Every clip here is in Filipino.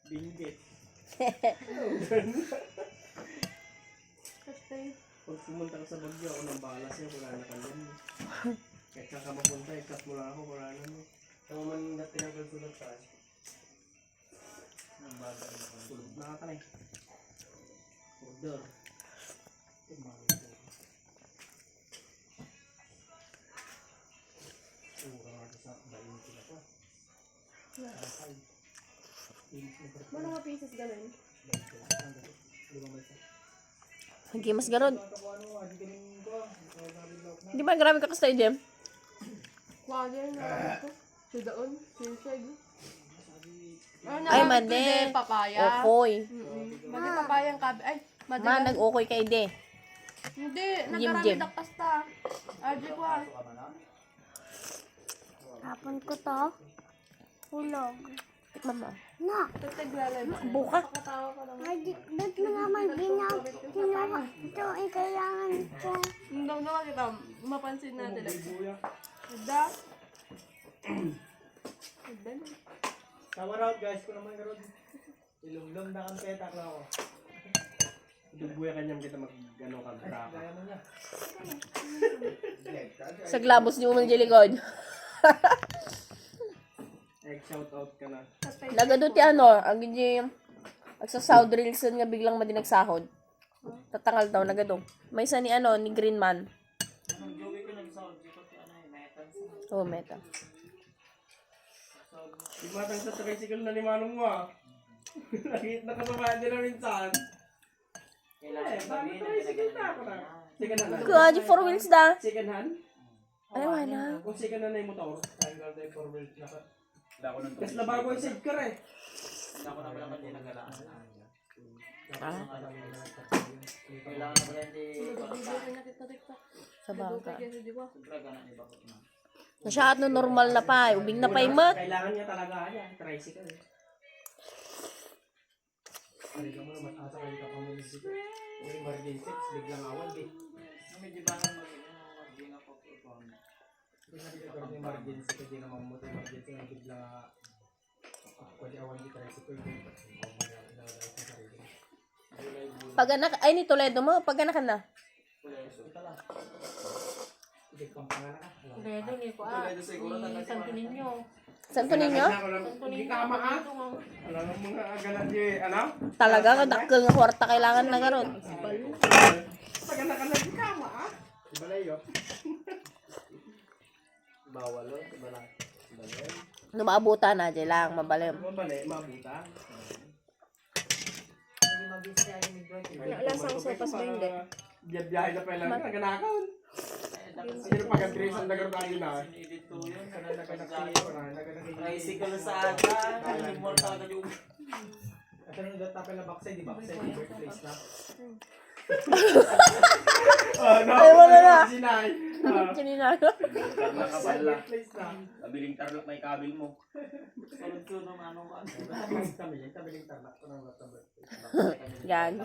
Binggit. Pag pumunta ka sa Bagyo, ako nang bahala sa'yo, wala na kandyan. Kahit saan ka mapunta, ikat mo lang ako, wala na mo. Kaya man na tinagasulat tayo. Sulog na ka na eh. Order. Ano mga pieces ganun? Hindi mas garod. Hindi ba grabe ka kastay, Jem? Kuha din na ito. Sudaon. Sinseg. Ay, made. Papaya. Okoy. Made papaya ang kabi. Ay, made. Ma, nag-okoy kay de. Hindi. Jim. Nagkarami dak pasta. Arji ko ah. Hapon ko to. Hulog. Tikman mo. Na. Tagtaglalay. Buka. Nakatawa ka lang. Ay, ba't mo naman ginawa? Ito ay kailangan ko. Nung naman kita, mapansin natin. Ada. Ada na. Shower out guys, ko naman garod. Ilumlum na kang petak na ako. Dubuya kanyang kita mag-ano ka. Gaya mo niya. Sa glabos ni Umang Jeligod. Egg shout out ka na. Lagadot yan, no? Ang gini, agsa-sound reels nga biglang madinagsahod. Tatangal daw, nagadong. May isa ni ano, ni Green Man. Oh, meta. Di matang sa tricycle na ni Manong mo ah. Nakasamahan din na minsan. Bakit tricycle na ako na? Second hand. Kuya, 4 wheels da. Second hand? Ay, wala. Kung second hand na yung motor, tayo lang tayo 4 wheels na ka. Kasi na bago yung sidecar eh. Ah, sa bangka. Masyado normal na pa. Ubing na pa imat. Kailangan niya talaga niya. Tricycle eh. Pari ka mo naman asa kayo ka pa mo dito. Yung emergency, biglang awan di. Medyo ba nang mag-ina po po. Hindi na dito yung emergency kasi naman mo yung emergency na bigla pwede awan di tricycle. Pag anak, ay ni Toledo mo, pag anak ka na. Hindi kang panganak ka. Toledo ni ko ah. Ni Santo Niño. Santo Niño? Hindi ka ma alam mo mga agalan niyo eh. Ano? Talaga, kadakkel nga kwarta kailangan na garon. Pag anak ka na di ka ma Ibalay yun. Bawal o, ibalay. No, maabutan na, dyan lang, mabalim. Mabalay, mabuta. Lasang sopas ba hindi? Biyahe na pala nga, ganakaon. Sino pag-address ang nagaro tayo na? Tricycle sa ata, limor talaga yung... At ano yung tapel na baksay, di baksay, di birthplace na. Ay, wala na. Sinay. Chininado. Birthplace na. Kabiling tarlok na ikabil mo. Sunod-sunod ng ano ka. Kabiling tarlak ko ng birthplace. Gag.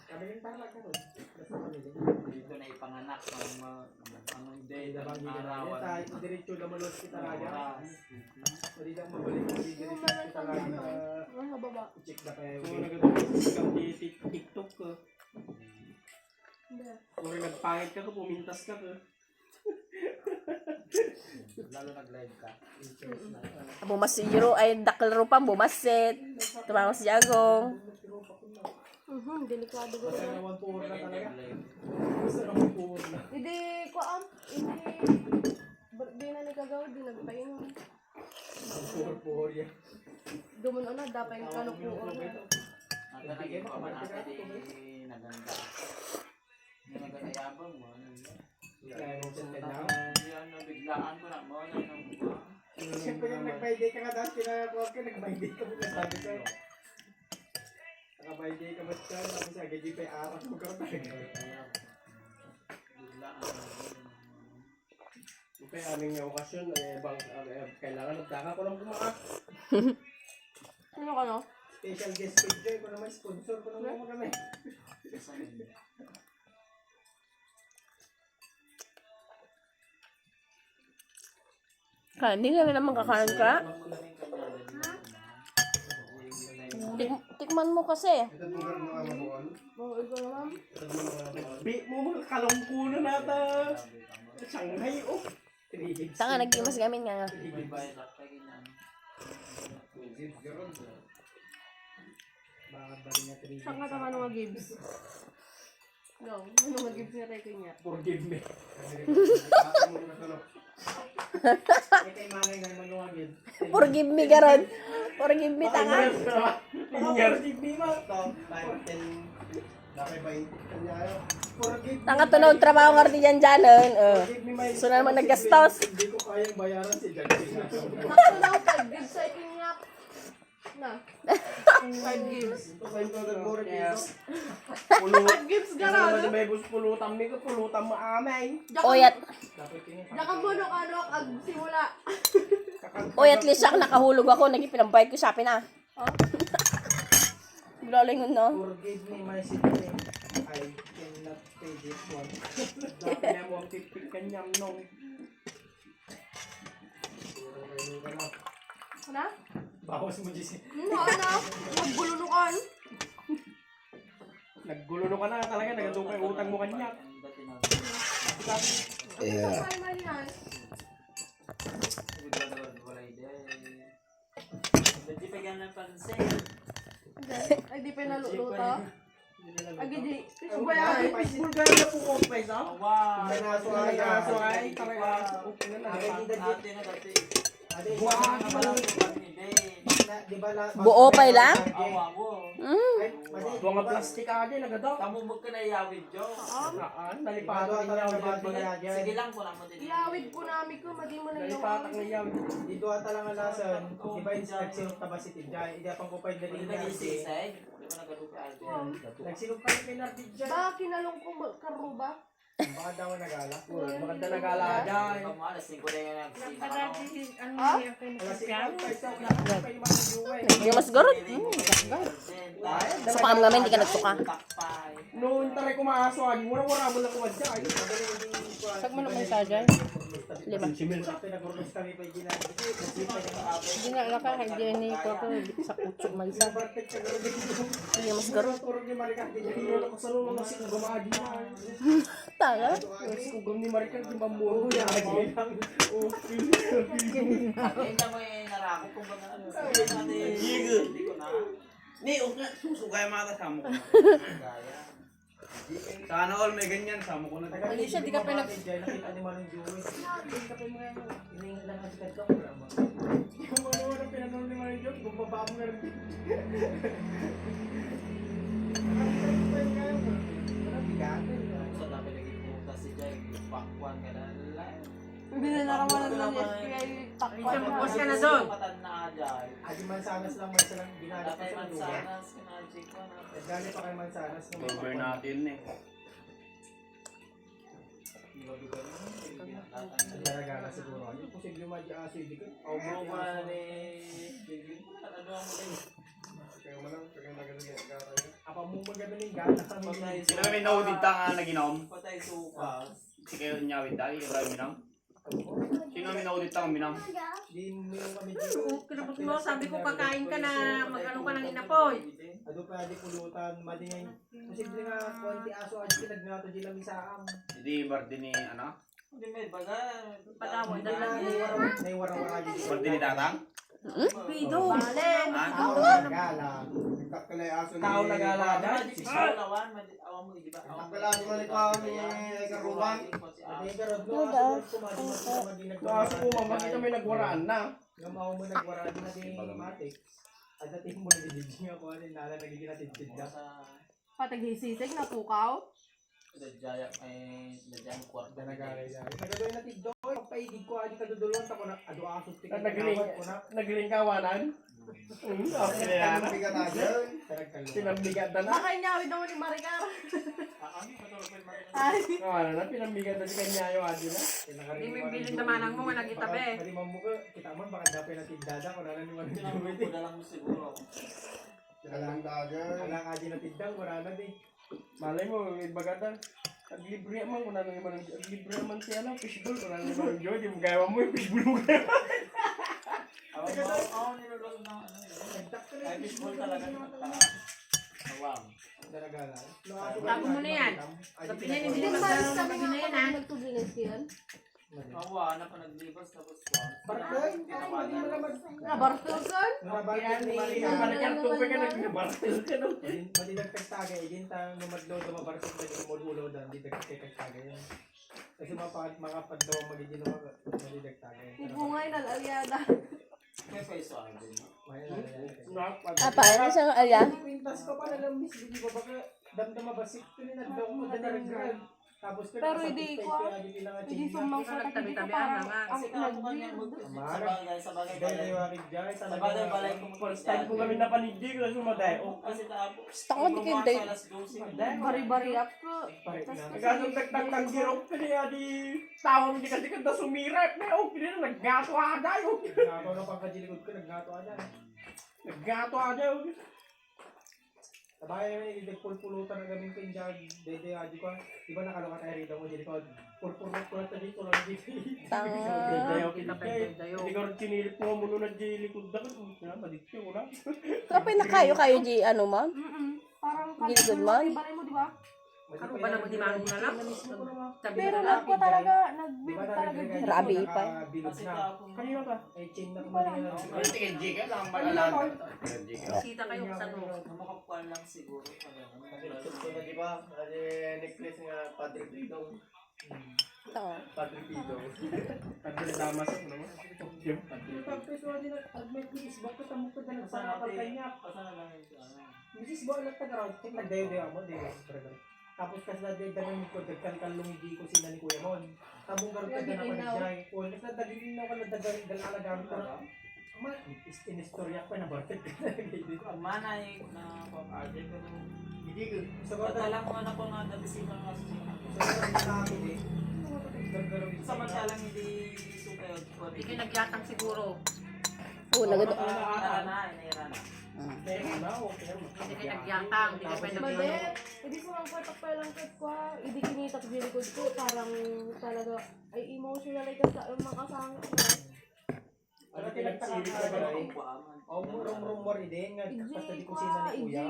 Kabiling tarlak ko nun. Dito na ipanganak ng anong day, Dabang ng hindi na arawan. tayo. Diretso na malos kita talaga. Hindi lang mabalik. Hindi diretso kita talaga. Ang hababa. Check na kayo. Kung nag-tiktok di TikTok ka. Kung nagpangit ka, pumintas ka ka. Lalo nag-live ka. Bumas si Jiro ay daklaro pa, bumasit. Tumama si Jagong. Delikado ko. Basta naman puhor na talaga. Basta naman puhor na. Hindi ko am. Birthday na nagagawad din nagpainom. Puhor yan. Dumon na dapat yung kanukuon. Ata naging pamanate di naganda. Yung nagkakayabang mo. Kaya mo sa kanya. Yan, nabiglaan ko na mo. Siyempre yung nag-by-day ka nga dahil pinakakuha ka, nag-by-day ka muna sabi ko. Naka-by-day ka ba't ka? Sabi sa agad yung apat mo ka rin. Kaya aming nga okasyon, kailangan nagtaka ko lang bumakas. Sino ka no? Special guest picture ko naman, sponsor ko naman kami. Hindi ka na naman kakain ka. Tikman mo kasi. Oo, ikaw naman. Bit mo mga kalungkunan nata. Shanghai, oh. Tanga, nagkimas gamin nga nga. Bakit ba rin niya 3 Saan ka naman mga gigs? No, ano mga gigs nga tayo kanya? Forgive me. May kay manay nga naman lumagid. Forgive me, garon. Forgive me, tanga. Forgive me, ma. Ito, 5, 10. Dapat ba yung kanya? Forgive me. Tanga to na trabaho nga rin dyan dyanan. Forgive me, my... So na naman naggastos. Hindi ko kayang bayaran si Jack. Nakto daw 5 gigs sa kanya. Na. 5 gigs. Ito ba yung total more yes. 5 gigs Kasi ganon. naman may bus pulutan mi ko, pulutan mo amay. Oyat. Dapat yung... Diyan mo nung ano, ag simula. Oy, at least ako nakahulog ako. Nagipinambayad ko sa akin ah. Blalingon no. Forgive me, my sister. I cannot pay this one. Dapat na mo ang tipik kanyang nung. Ano? Bawas mo, Jesse. Ano? Nagbulunukan. Naggulo ka na talaga, nagatupay utang mo kanya. Yeah. Ay, manihan. Hindi pa ganang pansin. Ay, di pa naluluto. Ay, di. Ang Ba yan? fishbowl gaya na po kong place, ha? Wow! May naso ay, talaga. Okay na Ate na dati. Buwan Ang pala po kami din. Buo pa lang? Awa mo. Buwan nga plastic ka dyan, nagado. Kamumog ka na iyawid, Jo. Nalipatak ng yawid dyan. Sige lang po lang mo din. Iawid po namin ko, madi mo na yung... Nalipatak ng yawid. Dito ata lang ang lasan. Di ba yung nagsinok na ba si Tidjay? Hindi apang kupay na Hindi rin ba niya. gisisay? Hindi ba nagalupa dyan? Nagsinok ka ni Tidjay. Ba, kinalong ko karuba? Baka daw nagala. Maganda nagala dyan. Ikaw mo, alas 5 na yung nagsina ka. Ha? Alas 5 pa ito. Wala pa yung mga juway. Hindi mas garot. Suka kami, hindi ka nagsuka. Noon taray kumaaswag, mura-mura mo lang kumadya. Sag mo naman sa dyan. Lima. Pinagurnos kami pa yung ginagawa. Hindi na alaka, hindi ni ko to sa kutsok may isa. Hindi mas garot. Puro ni Maricar, di niya ako sa lulong kasi gumagi na. Tanga. Kugom ni Maricar, di mamuro yan. Hindi mo yung narakot kung baga ano. Hindi ko na. Ni, okay, susugay mga kasama ko. Gaya. Sana all may ganyan, sama ko na. Ano siya, di ka pa Nakita ni Manong Joey. Hindi ka pa yung mga hinihingi lang kasi ka yung mga pinanong ni Manong Joey, bumaba mo na rin. So, dapat naging pumunta si Jai. Pakwan ka na. Binanaraman na ng SPI takpan. Tapos ka na doon. Patan na Jai. Adi Mansanas lang man silang ginagawa Datay sa man lugar. sana, sinadjik ko na. Galing pa kay Mansanas. Member natin eh. Nagagala siguro. Yung posible madi-aso, hindi ko. O mo ba ni... Ano ang mga Apa mo maganda ng gana sa patay Sino may naudit nga naginom? patay sukas. Si kayo niya dali, Ibrahim minam. Sino may naudit nga minam? Di mo kami dito. Kinapos mo, sabi ko kakain ka na mag-ano ka ng inapoy. Ado pa di pulutan, madi ngay. Posible nga konti aso at pinagnato di lang isaam. Hindi, birthday ni, ano? Hindi may baga. Patawad na lang. Naiwara-wara di. Birthday ni Tatang? Pido. Balen. Tao nagala. Tao nagala Ada dahil. di lawan, awam mo di ba? Nagkalado man ikaw ni Karuban. Adi garod no aso madi nagwara. Kaso ko, makita may nagwaraan na. Nga mao mo nagwara di na di matik. At dating mo nagiging ako ano nala nagiging natin tinda. Pataghisisig na tukaw. Jaya ay Jaya kwarta na Nagagala dahil. Nagagawin natin doy. Pagpaigig ko adi kadudulon ta ko na ado aso tik. Nagling kawanan. Anong bigat na dyan? Pinambigat na na. Baka inyawid naman ni Maricar. Ano patulog pa Ay. Kawanan na, pinambigat na si kanya yung adi na. Hindi mo bilin naman mo nga nag-itabi. Pwede mo ko, kita man baka dapat natin dada ko na lang yung Tinamay ko na lang siguro. Alang dagan. alang adi na tindang wala na di. Malay mo, may bagata. At libre man, kung ano naman, libre man siya na, fishbowl, kung ano naman yung di mo gaya mo yung fishbowl mo gaya. Awan mo, nilulog ng ano. Ay, baseball talaga nagtaas. Awang. Ang daragala. Tago mo na yan. Sabi na Hindi hindi ba magdaro sabi sa nga na yan, ako ha? nagtubilis yun? Awa na pa naglibas tapos kwan. Bartoy? Nabartusan? Madidagtag tagay, din tayo numadlo dumabarsok na yung mululo doon, di dagtag tagay yun. Kasi mga padlaw magiging madidagtag tagay. Ibungay na aliada. May paiso ang din. Apa, ano siyang alya? Pintas ko pa nalang miss, di ba baka damdama basik ko ni nagdaw ko na naragran. Tapos ko Pero hindi ko, hindi sumang sa tabi ka parang ang Kasi ako kanya sa bagay balay. Sa bagay balay kung First time ko kami napanigdi ko sa sumaday. Kasi tapo. Gusto ko tikintay. bari-bari ako. Ganong tagtagtang girok ka niya di tawang di kasi kanda sumirap na o kini na naggato ada yo. Naggato na pang kajilikod ko naggato ada. Naggato ada yo. Sabay may pulpulutan na gaming pinjag dede aji ko. Di ba nakaloka tayo rito mo jilikod. Pulpulot ko ta dito lang dito. Tanga. Hindi ko rin sinilip mo muno na jilikod da ko. Madikyo ko na. Kapay na kayo di ano ma'am? Parang Hindi good man. Ibalay mo, di ba? Ano ba naman di ba na lang? Sabi Pero na lang. nagko talaga, nagbibig talaga dito. Grabe pa. Kasi tapo. Kanina ka? Eh, chain na kumain na lang. Ano tingin Jika lang malalag. Kita kayo kung saan mo. Makakuan lang siguro. Ito na di ba? Necklace nga Padre Pidong. Tanga. Padre Pidong. Padre Damas ako naman. Tapos wala din at may pulis bakit tamo ko na nagsanapal kanya. Pasana lang yung Misis ba alat taga round trip nagdayo-dayo mo, di ba? Tapos kasi nadagdagan ko dagkalkal lumidi ko sina ni Kuya Mon. Tamong garon ka na panijay. O kasi nadagin na wala dagarin dalala gamit ko. Ama, istorya ko na barket. ang manay na pag-arde ko nung Hindi ko. Sa Samantalang mga na po nga nabisita nga sa akin eh. Samantalang hindi sukayo. Hindi kayo nagyatang siguro. Oo, nagado. Nara na, inira na. Hindi kayo nagyatang. Hindi kayo pwede Bade, hindi ko lang patak pa lang kat ko. Hindi kinitak dilikod ko. Parang talaga, ay emotional ay makasangit ko. Ano pinagtaka ka ba? Kuaman. O, rumor din nga. Basta di ko sina ni Kuya.